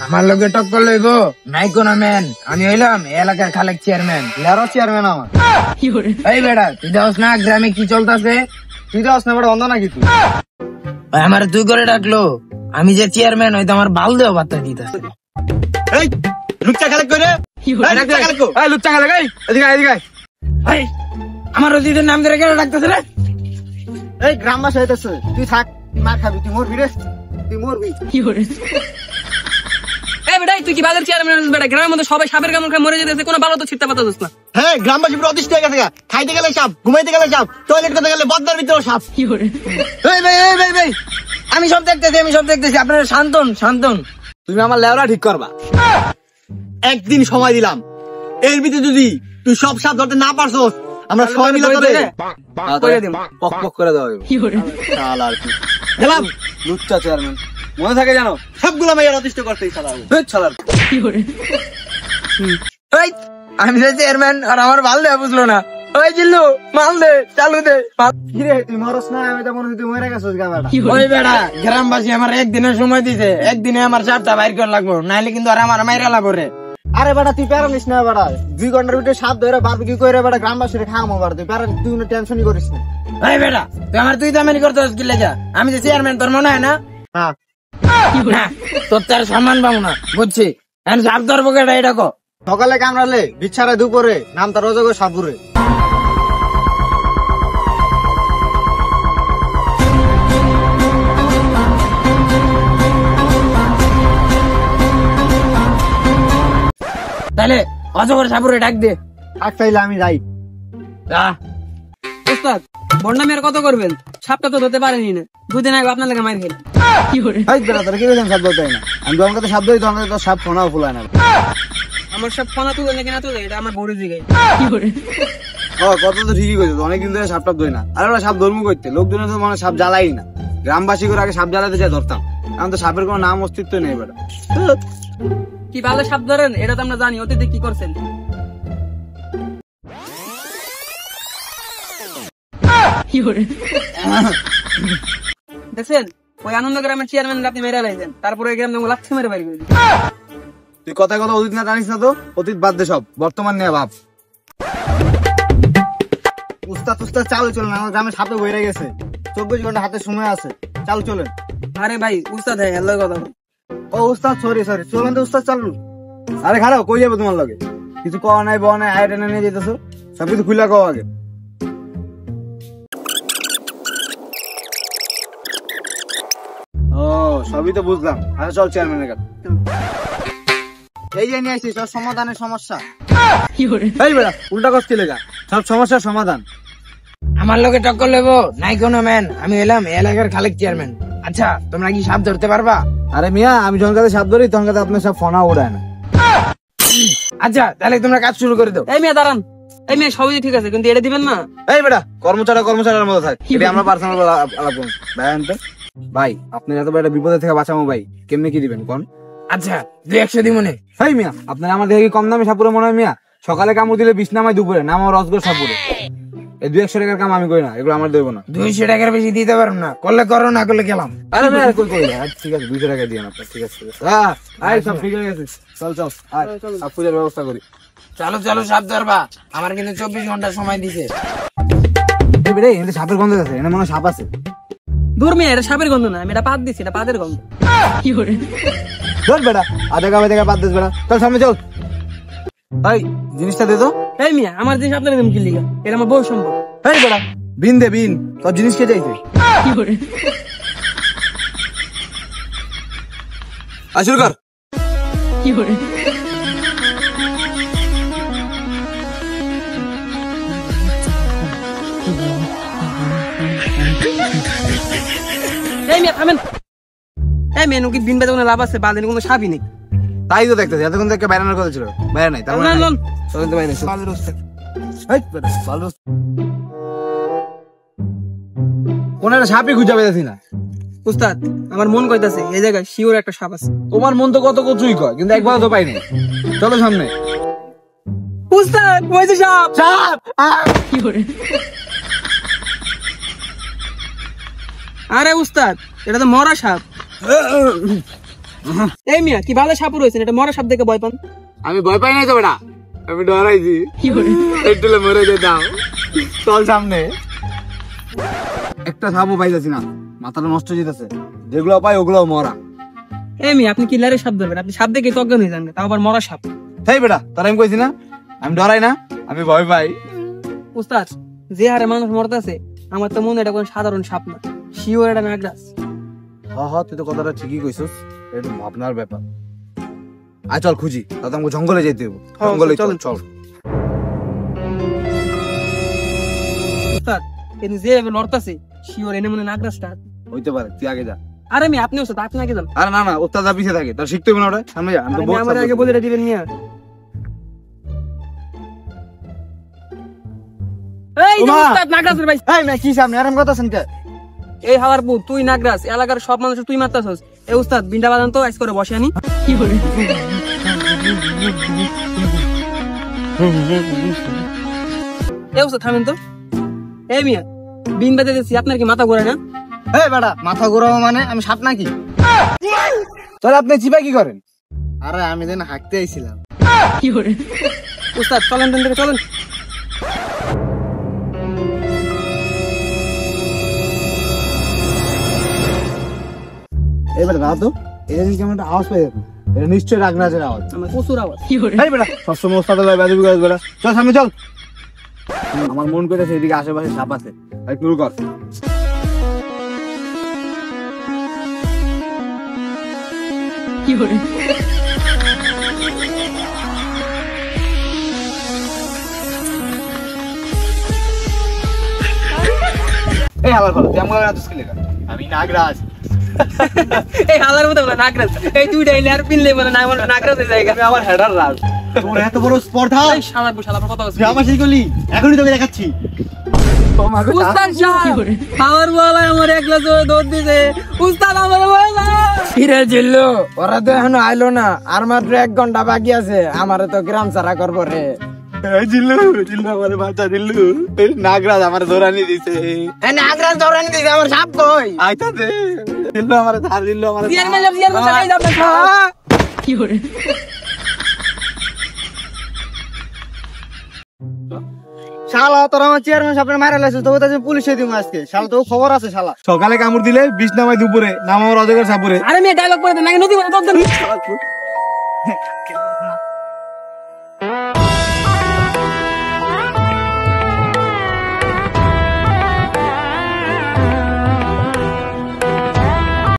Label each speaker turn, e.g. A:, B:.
A: আমার লোকে টক্কর লইব নাই কোন ম্যান, আমি হইলাম এলাকার খালেক চেয়ারম্যান।
B: লেরো চেয়ারম্যান আমার।
A: এই বেটা তুই দেখ না গ্রামে কি চলতেছে?
B: তুই যাস না বেটা, অন্ধ নাকি তুই?
A: আমার তুই করে ডাকলো, আমি যে চেয়ারম্যান হয়তো আমার বাল দেও বার্তা দিতে।
B: এই লুচ্চা খালেক কই রে? লুচ্চা খালেক কো? এই লুচ্চা খালেক, এই এদিকে আয়, এদিকে আয়।
A: এই আমার অতিথির নাম ধরে কেন ডাকতেছে রে?
B: এই গ্রামবাসী হইতেছে, তুই থাক, তুই মার খাবি, তুই মরবি রে, তুই মরবি।
C: তুই কি বাজার চেয়ারম্যান বেটা? গ্রামের মধ্যে সবাই সাপের কামড় খায় মরে যেতেছে, কোনো ভালো তো ছিটতে পাতা না।
B: হ্যাঁ, গ্রামবাসী পুরো অতিষ্ঠ হয়ে গেছে। খাইতে গেলে সাপ, ঘুমাইতে গেলে সাপ, টয়লেট করতে গেলে বদনার ভিতরে সাপ।
A: এই ভাই এই ভাই ভাই, আমি সব দেখতেছি, আপনারা শান্তন।
B: তুমি আমার লেওরা ঠিক করবা। একদিন সময় দিলাম, এর ভিতরে যদি তুই সব সাপ ধরতে না পারছস, আমরা সবাই মিলে পক পক করে দেওয়া হবে। শালার কি গেলাম লুচ্চা চেয়ারম্যান, মনে থাকে জানো? সবগুলো মেয়ের অতিষ্ঠ করতেই শালার।
A: এই আমি যে চেয়ারম্যান আর আমার ভাল দেয়া বুঝলো না। ওই জিল্লু মাল দে, চালু দে।
B: কিরে তুই মরস না? আমি তো মনে হয় তুই মরে গেছিস গাবাটা।
A: ওই বেড়া গ্রামবাসী আমার একদিনের সময় দিছে, একদিনে আমার সাপটা বাইর করে লাগবো, নাইলে কিন্তু আর আমার মাইরা লাগবো রে।
B: আরে বেটা তুই প্যারা নিস না বেটা, 2 ঘন্টার ভিতরে সাপ ধরে বারবিকিউ করে বেটা গ্রামবাসীরা খাওয়াবো বেটা। তুই প্যারা, তুই কোনো টেনশনই করিস না।
A: এই বেড়া তুই দামানি করতে কি লেগা? আমি যে চেয়ারম্যান তোর মনে হয় না?
B: হ্যাঁ
A: না, তোর তার সম্মান পাবো না, বুঝছি। এখন সাপ ধরবো কেটা এটা কো?
B: সকালে কামড়ালে বিছারে দুপুরে, নাম তার রজগো সাপুরে।
A: তাহলে অজগর সাপুরে ডাক দে।
B: থাক তাইলে আমি যাই।
C: ওস্তাদ বন্ডামি আর কত করবেন? সাপটা তো ধরতে পারেনি না, 2 দিন আগে আপনার লাগে মার খেলেন।
B: এই বেটা তোর কি বলছেন সাপ ধরতে হয় না? আমি তো আমাকে সাপ ধরি, তো আমাকে তো সাপ ফোনাও ফুলায় না।
C: আমার সব ফোনা তুলে নাকি না তুলে, এটা আমার বড় জিগাই।
B: কত তো ঠিকই কইছো, অনেকদিন ধরে সাপ টাপ ধরি না। আর ওরা সাপ ধর্ম করতে লোকজনের তো মানে সাপ জ্বালাই না। গ্রামবাসী করে আগে সাপ জ্বালাতে চাই ধরতাম, এখন তো সাপের কোনো নাম অস্তিত্ব নেই বেটা।
C: কি ভালো সাপ ধরেন এটা তো আমরা জানি, অতীতে কি করছেন। দেখছেন ওই আনন্দ গ্রামের চেয়ারম্যান আপনি মেরে লাইছেন, তারপরে ওই গ্রাম লাচ্ছি মেরে বাড়ি গেলেন।
B: তুই কথা অতীত না জানিস না তো? অতীত বাদ দে, সব বর্তমান নিয়ে ভাব। উস্তাদ চালু চলেন, আমার গ্রামে সাপে বইরে গেছে। 24 ঘন্টা হাতে সময় আছে, চালু চলেন।
C: আরে ভাই উস্তাদ হ্যাঁ এর লগে কথা বল।
B: ও উস্তাদ সরি চলেন তো উস্তাদ, চালু। আরে খারাপ কই যাবে তোমার লগে? কিছু কওয়া নাই বওয়া নাই, আইটা নিয়ে যেতেছো, সবকিছু খুলে কও আগে। ও সবই তো বুঝলাম। আচ্ছা চল চেয়ারম্যানের কাছে। এই যে নিয়ে আসছিস সব সমাধানের সমস্যা। এই বেটা উল্টা কষ্ট লেগা, সব সমস্যার সমাধান।
A: আমার লোকে টক্কর লেবো নাই কোনো ম্যান, আমি এলাম এলাকার খালেক চেয়ারম্যান। আচ্ছা তোমরা কি সাপ ধরতে পারবা?
B: আরে মিয়া, আমি যখন কাছে সাপ ধরি তখন কাছে আপনার সব ফোনা উড়ায় না।
A: আচ্ছা তাহলে তোমরা কাজ শুরু করে দাও।
C: এই মেয়ে দাঁড়ান, এই মেয়ে সবই ঠিক আছে কিন্তু এটা দিবেন না।
B: এই বেটা কর্মচারীর মতো থাক, এটা আমরা পার্সোনাল আলাপ করব। ভাই আনতে ভাই, আপনার এত বড় বিপদের থেকে বাঁচাবো ভাই, কেমনে কি দিবেন কোন?
A: আচ্ছা 200 দিই মনে।
B: এই মিয়া আপনার আমার দেখে কি কম দামে সাপুরে মনে হয়? মিয়া সকালে কামড় দিলে 20 নামায় দুপুরে নাম আমার রসগোর সাপুরে। এই 200 টাকার কাম আমি করি না, এগুলো আমার দেবো না।
A: 200 টাকার বেশি দিতে পারবো না, করলে করো না করলে গেলাম।
B: আরে মিয়া কই কই না, ঠিক আছে 200 টাকা দিয়েন আপনার, ঠিক আছে। হ্যাঁ আই সব ঠিক হয়ে গেছে, চল আয় সব পূজার ব্যবস্থা করি।
A: চলো সাপ ধরবা, আমার কিন্তু 24 ঘন্টা সময় দিছে।
B: এই বেটা এখানে সাপের গন্ধ আছে, এখানে মনে হয় সাপ আছে।
C: দূর মেয়ে, এটা সাপের গন্ধ না, আমি এটা পাত দিছি, এটা পাতের গন্ধ।
B: চল বেটা আধা কাপে বাদ দিস বেটা, চল সামনে চল। এই জিনিসটা দে তো।
C: এই মিয়া আমার জিনিস আপনার দেবেন কি লিগা? এটা আমার বউ সম্পদ।
B: এই বেটা বিন দে বিন, তোর জিনিস কে চাইছে? শুরু কর।
C: এই মিয়া থামেন। এই মেয়ে কি বিন বাজে কোনো লাভ আছে? বাজে কোনো সাপই নেই।
B: তাই তো দেখতেছি, এতক্ষণ থেকে বাইরানোর কথা ছিল, বাইরে নাই। তার মানে কোন একটা সাপই খুঁজে পেয়েছি না।
C: উস্তাদ আমার মন কইতাছে এই জায়গায় শিওর একটা সাপ আছে।
B: তোমার মন তো কত কচুই কয়, কিন্তু একবার তো পাইনি। চলো সামনে।
C: উস্তাদ ওই যে সাপ। আরে উস্তাদ এটা তো মরা সাপ। এই মিয়া কি ভালো সাপ রয়েছেন, এটা মরা সাপ দেখে ভয় পান?
B: আমি ভয় পাই নাই তো বেটা, আমি ডরাইছি। একটু মরে যেতাম। চল সামনে। একটা সাপও পাইতেছি না, মাথাটা নষ্ট হয়ে যেতেছে। যেগুলো পাই ওগুলো মরা।
C: এই মিয়া আপনি কিলারে সাপ ধরবেন? আপনি সাপ দেখে তজ্ঞ হয়ে যান, তাও আবার মরা সাপ।
B: তাই বেটা, তার আমি কইছি না আমি ডরাই না, আমি ভয় পাই।
C: উস্তাদ, যে হারে মানুষ মরতেছে আমার তো মনে হয় এটা কোনো সাধারণ সাপ না, শিওর এটা নাগরাজ।
B: হ্যাঁ তুই তো কথাটা ঠিকই কইছিস, এটা ভাবনার ব্যাপার। আয় চল খুঁজি, তাতে আমাকে জঙ্গলে যেতে হবে। জঙ্গলে চল চল।
C: উস্তাদ এদিন যে লড়তাছে শিওর এনে মনে নাগরাজটা।
B: হইতে পারে, তুই আগে যা।
C: আরে আমি আপনি উস্তাদ, আপনি আগে যান।
B: আরে না না, ওস্তাদ যা পিছিয়ে থাকে, তার শিখতে হবে না ওটা। সামনে যা, আমি তো
C: আমার আগে বলে দিবেন মিয়া। এই যে উস্তাদ নাগরাজের ভাই।
B: এই না কি সামনে আরাম করতেছেন কে?
C: এই হাওয়ার পু তুই নাগরাজ, এলাকার সব মানুষ তুই মারতাছস। এই উস্তাদ বিন্ডা বাজান তো আইস করে বসে আনি। কি করে? এই উস্তাদ থামেন তো। এই মিয়া বিন বাজে দিছি, আপনার কি মাথা ঘোরে না?
B: এই বেটা, মাথা ঘোরাবো মানে আমি সাপ নাকি? তাহলে আপনি চিপা কি করেন? আরে আমি যেন হাঁকতে আইছিলাম।
C: কি করে? উস্তাদ চলেন দেন থেকে চলেন।
B: এবারে রাত এটা কেমন একটা আওয়াজ পাই যাবে, এটা নিশ্চয়ই রাগনাজের আওয়াজ।
C: আমার প্রচুর আওয়াজ। কি করে?
B: এই বেটা, সবসময় ওস্তাদের লাই বাজে বিকাশ বেটা। চল সামনে চল। আমার মন কইতাছে এদিকে আশেপাশে সাপ আছে, তাই শুরু কর।
C: কি করে?
B: এই হালার ফল, তুই আমার রাত স্কুলে কর। আমি নাগরাজ।
C: এই হালার মতো বলে নাগরাজ। এই দুইটা লেয়ার পিনলে মানে নাগরাজের জায়গা।
B: আমি আমার হেডার রাজ। তোর এত বড় স্পর্ধা,
C: এই শালা বুশালা কথা বলছিস।
B: তুই আমার সেই করলি, এখনই তোকে দেখাচ্ছি।
C: উস্তাদ সাহেব আমার বলা আমার এক গ্লাস দুধ দিছে। উস্তাদ আমার বলা
A: ফিরে জিল্লু, ওরা তো এখনো আইলো না, আর মাত্র 1 ঘন্টা বাকি আছে। আমারে তো গ্রাম ছাড়া করবো রে।
B: জিল্লু জিল্লু আমার বাচ্চা জিল্লু, নাগরাজ আমার দৌড়ানি দিছে।
A: নাগরাজ ধরে নিতে আমার সাপ কই?
B: আইতাছে জিল্লু আমার ধার, জিল্লু আমার
C: দিয়ার মেলে চালাই যাবে। কি করে?
B: শালা তোর আমার চেয়ারম্যান সাহেব মারা লাইছে, তো ওটা পুলিশে দিমু আজকে। শালা তো খবর আছে শালা। সকালে কামড় দিলে বিষ নামাই দুপুরে, নাম আমার অজগর সাপুরে।
C: আরে মেয়ে ডায়লগ করে দেন নাকি নদী মানে তোর